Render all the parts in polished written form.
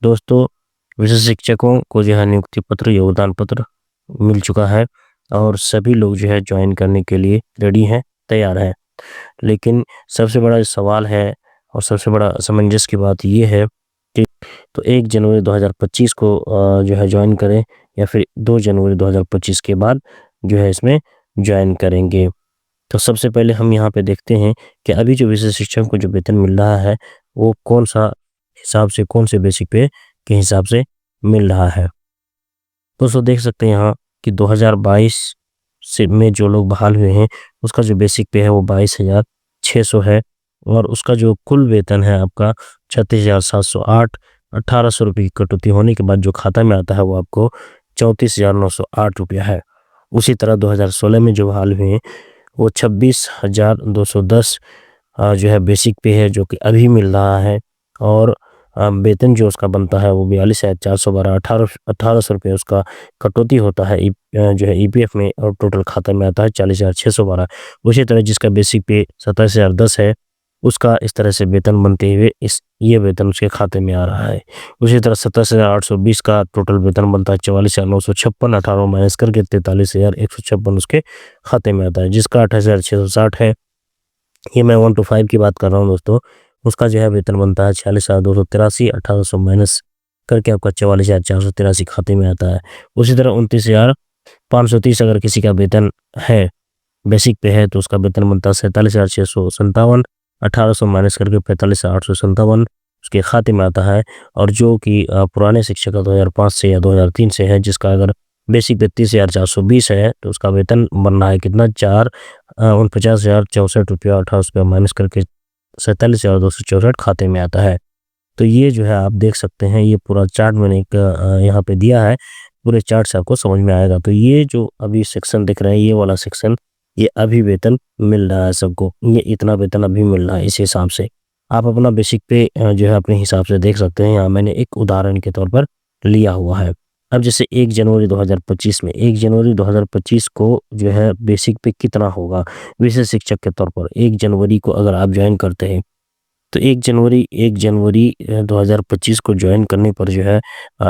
दोस्तों, विशेष शिक्षकों को जो है नियुक्ति पत्र, योगदान पत्र मिल चुका है और सभी लोग जो है ज्वाइन करने के लिए रेडी हैं, तैयार हैं। लेकिन सबसे बड़ा जो सवाल है और सबसे बड़ा असमंजस की बात ये है कि तो 1 जनवरी 2025 को जो है ज्वाइन करें या फिर 2 जनवरी 2025 के बाद जो है इसमें ज्वाइन करेंगे। तो सबसे पहले हम यहाँ पे देखते हैं कि अभी जो विशेष शिक्षक को जो वेतन मिल रहा है, वो कौन-सा हिसाब से, कौन से बेसिक पे के हिसाब से मिल रहा है। दोस्तों देख सकते हैं यहाँ कि 2022 से में जो लोग बहाल हुए हैं, उसका जो बेसिक पे है वो 22,600 है और उसका जो कुल वेतन है आपका 36,708, 1,800 रुपये की कटौती होने के बाद जो खाता में आता है वो आपको 34,908 रुपया है। उसी तरह 2016 में जो बहाल हुए हैं, वो 26,210 जो है बेसिक पे है, जो कि अभी मिल रहा है और वेतन जो उसका बनता है वो 42,412, 1,800 रुपये उसका कटौती होता है जो है ईपीएफ में और टोटल खाता में आता है 40,612। उसी तरह जिसका बेसिक पे 27,010 है, उसका इस तरह से वेतन बनते हुए ये वेतन उसके खाते में आ रहा है। उसी तरह 27,820 का टोटल वेतन बनता है 44,956, 18 माइनस करके 43,156 उसके खाते में आता है, जिसका 28,660 है। ये मैं 1 to 5 की बात कर रहा हूँ दोस्तों। उसका जो है वेतन बनता है 46,283, 1,800 माइनस करके आपका 44,483 खाते में आता है। उसी तरह 29,530 अगर किसी का वेतन है, बेसिक पे है, तो उसका वेतन बनता है 47,657, 1,800 माइनस करके 45,857 उसके खाते में आता है। और जो कि पुराने शिक्षक का 2005 से या 2003 से है, जिसका अगर बेसिक पे 30,420 है, तो उसका वेतन बन रहा है कितना 49,064 रुपया 18 रुपया माइनस करके 47,264 खाते में आता है। तो ये जो है आप देख सकते हैं, ये पूरा चार्ट मैंने एक यहाँ पे दिया है, पूरे चार्ट से आपको समझ में आएगा। तो ये जो अभी सेक्शन दिख रहा है, ये वाला सेक्शन, ये अभी वेतन मिल रहा है सबको, ये इतना वेतन अभी मिल रहा है। इस हिसाब से आप अपना बेसिक पे जो है अपने हिसाब से देख सकते हैं। यहाँ मैंने एक उदाहरण के तौर पर लिया हुआ है। अब जैसे 1 जनवरी 2025 में 1 जनवरी 2025 को जो है बेसिक पे कितना होगा विशेष शिक्षक के तौर पर 1 जनवरी को अगर आप ज्वाइन करते हैं, तो 1 जनवरी 2025 को ज्वाइन करने पर जो है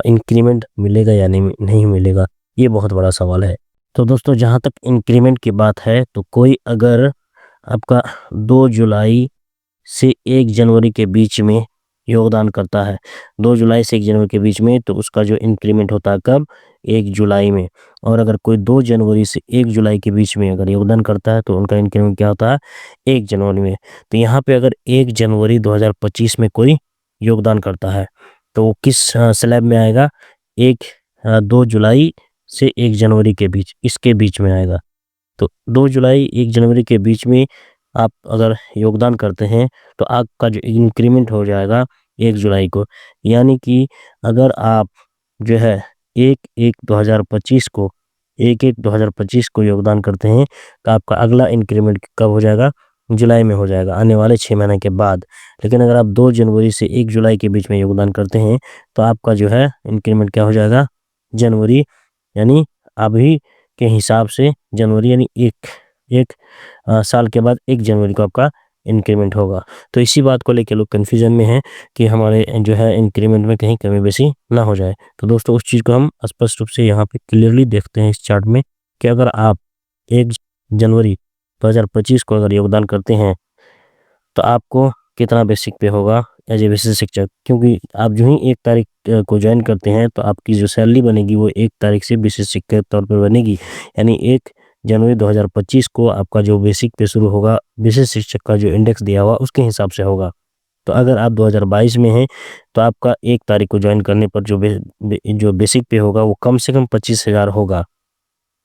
इंक्रीमेंट मिलेगा या नहीं मिलेगा, ये बहुत बड़ा सवाल है। तो दोस्तों जहाँ तक इंक्रीमेंट की बात है, तो कोई अगर आपका 2 जुलाई से 1 जनवरी के बीच में योगदान करता है, 2 जुलाई से 1 जनवरी के बीच में, तो उसका जो इंक्रीमेंट होता है कब? 1 जुलाई में। और अगर कोई 2 जनवरी से 1 जुलाई के बीच में अगर योगदान करता है, तो उनका इंक्रीमेंट क्या होता है? 1 जनवरी में। तो यहाँ पे अगर 1 जनवरी 2025 में कोई योगदान करता है, तो वो किस स्लैब में आएगा? 2 जुलाई से 1 जनवरी के बीच, इसके बीच में आएगा। तो 2 जुलाई 1 जनवरी के बीच में आप अगर योगदान करते हैं, तो आपका जो इंक्रीमेंट हो जाएगा 1 जुलाई को। यानी कि अगर आप जो है 1/1/2025 को 1/1/2025 को योगदान करते हैं, तो आपका अगला इंक्रीमेंट कब हो जाएगा? जुलाई में हो जाएगा, आने वाले 6 महीने के बाद। लेकिन अगर आप 2 जनवरी से 1 जुलाई के बीच में योगदान करते हैं, तो आपका जो है इंक्रीमेंट क्या हो जाएगा? जनवरी, यानी अभी के हिसाब से जनवरी, यानी एक साल के बाद 1 जनवरी को आपका इंक्रीमेंट होगा। तो इसी बात को लेके लोग कन्फ्यूजन में हैं कि हमारे जो है इंक्रीमेंट में कहीं कमी बेशी ना हो जाए। तो दोस्तों उस चीज़ को हम स्पष्ट रूप से यहाँ पे क्लियरली देखते हैं इस चार्ट में कि अगर आप 1 जनवरी 2025 को अगर योगदान करते हैं, तो आपको कितना बेसिक पे होगा एज ए विशेष शिक्षक। क्योंकि आप जो ही 1 तारीख को ज्वाइन करते हैं, तो आपकी जो सैलरी बनेगी वो 1 तारीख से विशेष शिक्षक के तौर पर बनेगी। यानी 1 जनवरी 2025 को आपका जो बेसिक पे शुरू होगा, विशेष शिक्षक का जो इंडेक्स दिया हुआ उसके हिसाब से होगा। तो अगर आप 2022 में हैं, तो आपका 1 तारीख को ज्वाइन करने पर जो बेसिक पे होगा वो कम से कम 25,000 होगा।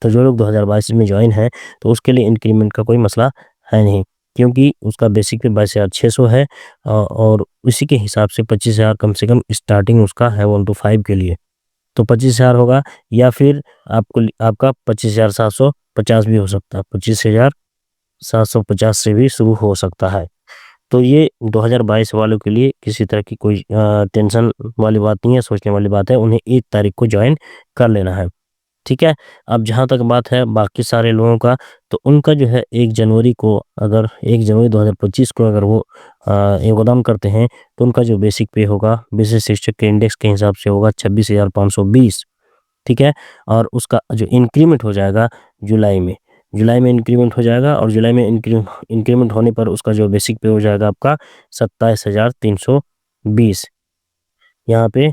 तो जो लोग 2022 में ज्वाइन हैं, तो उसके लिए इंक्रीमेंट का कोई मसला है नहीं, क्योंकि उसका बेसिक पे 22,600 है और उसी के हिसाब से 25,000 कम से कम स्टार्टिंग उसका है 1 to 5 के लिए। तो 25,000 होगा, या फिर आपका 25,750 भी हो सकता है, 25,750 से भी शुरू हो सकता है। तो ये 2022 वालों के लिए किसी तरह की कोई टेंशन वाली बात नहीं है, सोचने वाली बात है। उन्हें 1 तारीख को ज्वाइन कर लेना है। ठीक है। अब जहाँ तक बात है बाकी सारे लोगों का, तो उनका जो है 1 जनवरी को, अगर 1 जनवरी 2025 को अगर वो योगदान करते हैं, तो उनका जो बेसिक पे होगा विशिष्ट शिक्षक के इंडेक्स के हिसाब से होगा 26,520, ठीक है। और उसका जो इंक्रीमेंट हो जाएगा जुलाई में इंक्रीमेंट हो जाएगा, और जुलाई में इंक्रीमेंट होने पर उसका जो बेसिक पे हो जाएगा आपका 27,320। यहाँ पे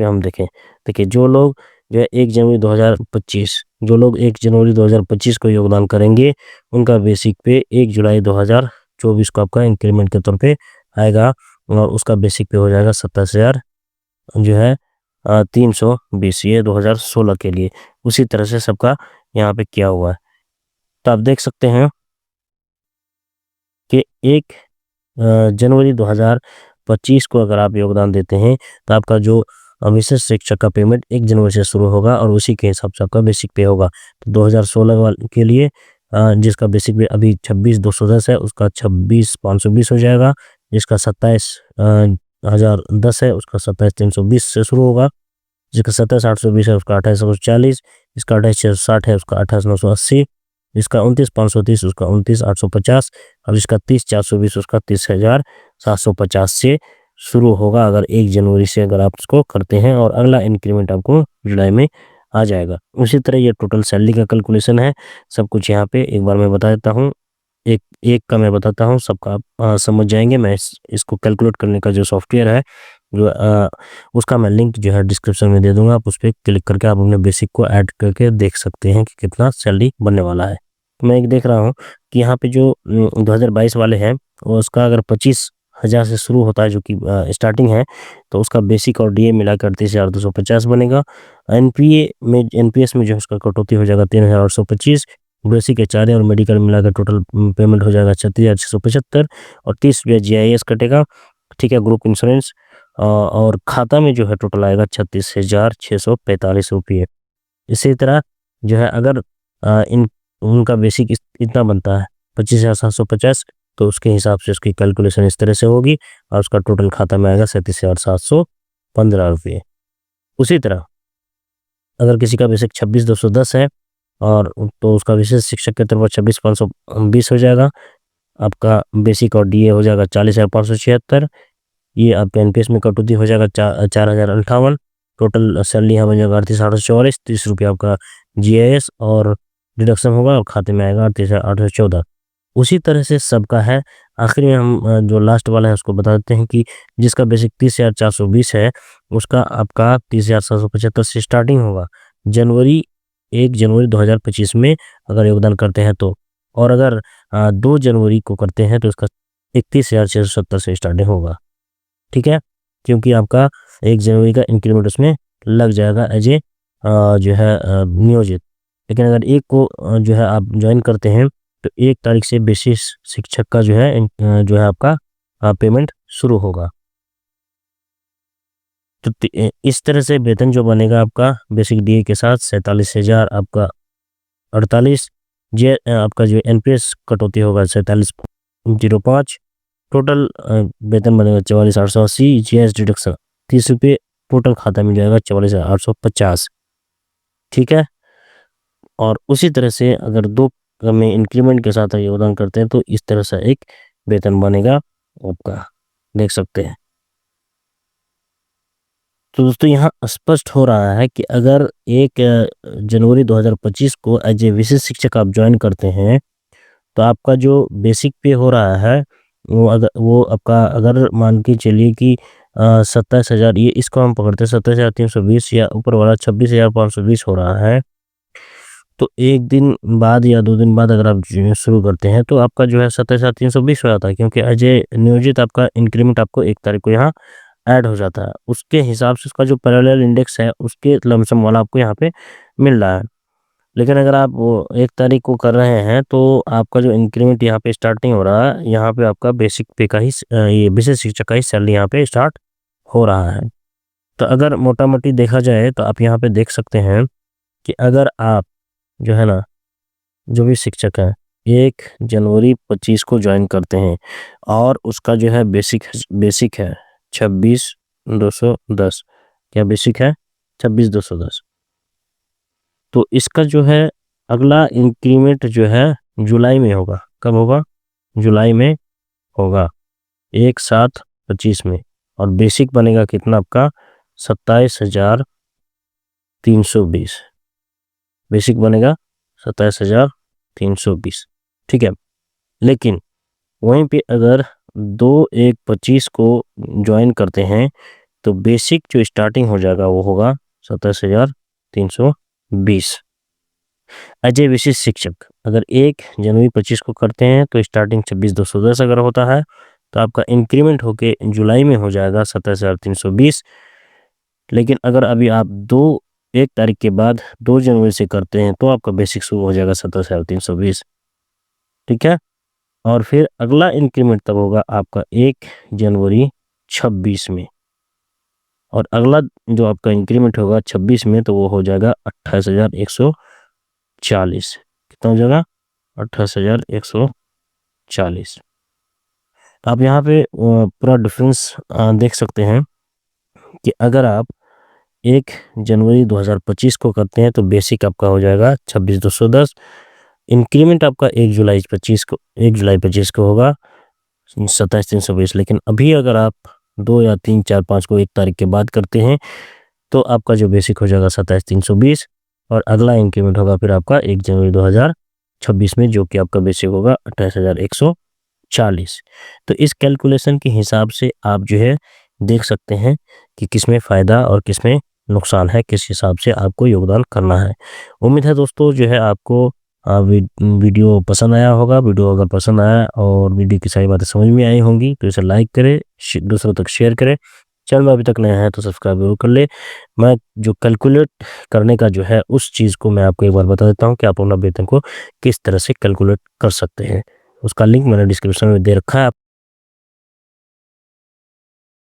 हम देखें, देखिए जो है 1 जनवरी 2025, जो लोग 1 जनवरी 2025 को योगदान करेंगे, उनका बेसिक पे 1 जुलाई 2024 को आपका इंक्रीमेंट के तौर पे आएगा, और उसका बेसिक पे हो जाएगा 27,000 जो है 320, ये 2016 के लिए। उसी तरह से सबका यहाँ पे किया हुआ है। तो आप देख सकते हैं कि 1 जनवरी 2025 को अगर आप योगदान देते हैं, तो आपका जो विशिष्ट शिक्षक का पेमेंट 1 जनवरी से शुरू होगा, और उसी के हिसाब से आपका बेसिक पे होगा। तो 2016 वाले के लिए जिसका बेसिक पे अभी 26,210 है, उसका 26,520 हो जाएगा। जिसका 27,010 है, उसका 27,320 से शुरू होगा। जिसका 27,820 है, उसका 28,140, जिसका 28,660 है, उसका 28,980, जिसका 29,530, उसका 29,850, और जिसका 30,420, उसका 30,750 से शुरू होगा, अगर 1 जनवरी से अगर आप इसको करते हैं, और अगला इंक्रीमेंट आपको जुलाई में आ जाएगा। उसी तरह ये टोटल सैलरी का कैलकुलेशन है। सब कुछ यहाँ पे एक बार मैं बता देता हूँ, एक एक का मैं बताता हूँ, सबका आप समझ जाएंगे। मैं इसको कैलकुलेट करने का जो सॉफ्टवेयर है, जो उसका मैं लिंक जो है डिस्क्रिप्शन में दे दूंगा। आप उस पर क्लिक करके आप अपने बेसिक को ऐड करके देख सकते हैं कि कितना सैलरी बनने वाला है। तो मैं एक देख रहा हूँ कि यहाँ पे जो 2022 वाले हैं, वो उसका अगर 25,000 से शुरू होता है, जो कि स्टार्टिंग है, तो उसका बेसिक और डीए मिलाकर 30,250 बनेगा। एनपीएस में जो है उसका कटौती हो जाएगा 3,825। बेसिक एचआरए और मेडिकल मिलाकर टोटल पेमेंट हो जाएगा 36,675, और 30 रुपया जीआईएस कटेगा, ठीक है, ग्रुप इंश्योरेंस। और खाता में जो है टोटल आएगा 36,645 रुपये। इसी तरह जो है अगर इन उनका बेसिक इतना बनता है 25,750, तो उसके हिसाब से उसकी कैलकुलेशन इस तरह से होगी, और उसका टोटल खाता में आएगा 37,715 रुपये। उसी तरह अगर किसी का बेसिक 26,210 है, और तो उसका विशेष शिक्षक के तरफ 26,520 हो जाएगा। आपका बेसिक और डीए हो जाएगा 40,576। ये आपके एनपीएस में कटौती हो जाएगा 4,058। टोटल सैलरी यहाँ बन जाएगा 38,844। 30 रुपये आपका जीआईएस और डिडक्शन होगा, और खाते में आएगा 38,814। उसी तरह से सबका है। आखिर में हम जो लास्ट वाला है उसको बता देते हैं कि जिसका बेसिक 30,420 है, उसका आपका 30,775 से स्टार्टिंग होगा। जनवरी 1 जनवरी 2025 में अगर योगदान करते हैं तो, और अगर 2 जनवरी को करते हैं तो उसका 31,670 से स्टार्टिंग होगा, ठीक है, क्योंकि आपका 1 जनवरी का इंक्रीमेंट उसमें लग जाएगा एज ए जो है नियोजित। लेकिन अगर 1 को जो है आप ज्वाइन करते हैं, तो 1 तारीख से बेसिक शिक्षक का जो है आपका पेमेंट शुरू होगा। तो इस तरह से वेतन जो बनेगा आपका बेसिक डीए के साथ 47,000 आपका 48, जे आपका जो एनपीएस कटौती होगा 47,05। टोटल वेतन बनेगा 44,880। जीएस डिडक्शन 30 रुपये। टोटल खाता मिल जाएगा 44,850, ठीक है। और उसी तरह से अगर 2 में इंक्रीमेंट के साथ योगदान करते हैं, तो इस तरह से एक वेतन बनेगा आपका, देख सकते हैं। तो दोस्तों यहाँ स्पष्ट हो रहा है कि अगर 1 जनवरी 2025 को एज ए विशिष्ट शिक्षक आप ज्वाइन करते हैं, तो आपका जो बेसिक पे हो रहा है, वो आपका अगर मान के चलिए कि 27,000, ये इसको हम पकड़ते हैं 27,320, या ऊपर वाला 26,520 हो रहा है, तो 1 दिन बाद या 2 दिन बाद अगर आप शुरू करते हैं, तो आपका जो है 27,320 हो जाता है, क्योंकि एज ए नियोजित आपका इंक्रीमेंट आपको 1 तारीख को यहाँ ऐड हो जाता है। उसके हिसाब से उसका जो पैरेलल इंडेक्स है, उसके लमसम वाला आपको यहाँ पे मिल रहा है। लेकिन अगर आप वो 1 तारीख को कर रहे हैं, तो आपका जो इंक्रीमेंट यहाँ पे स्टार्टिंग हो रहा है, यहाँ पे आपका बेसिक पे का ही ये विशेष शिक्षक का ही सैलरी यहाँ पे स्टार्ट हो रहा है। तो अगर मोटा-मोटी देखा जाए, तो आप यहाँ पे देख सकते हैं कि अगर आप जो है ना, जो भी शिक्षक है 1 जनवरी 25 को ज्वाइन करते हैं, और उसका जो है बेसिक है 26,210। क्या बेसिक है? 26,210। तो इसका जो है अगला इंक्रीमेंट जो है जुलाई में होगा। कब होगा? जुलाई में होगा 1/7/25 में। और बेसिक बनेगा कितना आपका? 27,320। बेसिक बनेगा 27,320। ठीक है। लेकिन वहीं पे अगर 2/1/25 को ज्वाइन करते हैं तो बेसिक जो स्टार्टिंग हो जाएगा वो होगा 27,320। अजय विशिष्ट शिक्षक अगर 1 जनवरी 25 को करते हैं तो स्टार्टिंग 26,210 अगर होता है तो आपका इंक्रीमेंट होके जुलाई में हो जाएगा 27,320। लेकिन अगर अभी आप 1 तारीख के बाद 2 जनवरी से करते हैं तो आपका बेसिक शुरू हो जाएगा 27,320। ठीक है। और फिर अगला इंक्रीमेंट तब होगा आपका 1 जनवरी 26 में। और अगला जो आपका इंक्रीमेंट होगा 26 में तो वो हो जाएगा 28,140। कितना हो जाएगा? 28,140। आप यहाँ पे पूरा डिफरेंस देख सकते हैं कि अगर आप 1 जनवरी 2025 को करते हैं तो बेसिक आपका हो जाएगा 26,210। इंक्रीमेंट आपका 1 जुलाई 25 को होगा 27,320। लेकिन अभी अगर आप 2 या 3 4 5 को 1 तारीख के बाद करते हैं तो आपका जो बेसिक हो जाएगा 27,320। और अगला इंक्रीमेंट होगा फिर आपका 1 जनवरी 2026 में, जो कि आपका बेसिक होगा 28,140। तो इस कैलकुलेशन के हिसाब से आप जो है देख सकते हैं कि किसमें फ़ायदा और किसमें नुकसान है, किस हिसाब से आपको योगदान करना है। उम्मीद है दोस्तों जो है आपको वीडियो पसंद आया होगा। वीडियो अगर पसंद आया और वीडियो की सारी बातें समझ में आई होंगी तो इसे लाइक करें, दूसरों तक शेयर करें। चैनल में अभी तक नया है तो सब्सक्राइब जरूर कर ले। मैं जो कैलकुलेट करने का जो है उस चीज़ को मैं आपको एक बार बता देता हूँ कि आप अपना वेतन को किस तरह से कैलकुलेट कर सकते हैं। उसका लिंक मैंने डिस्क्रिप्शन में दे रखा है।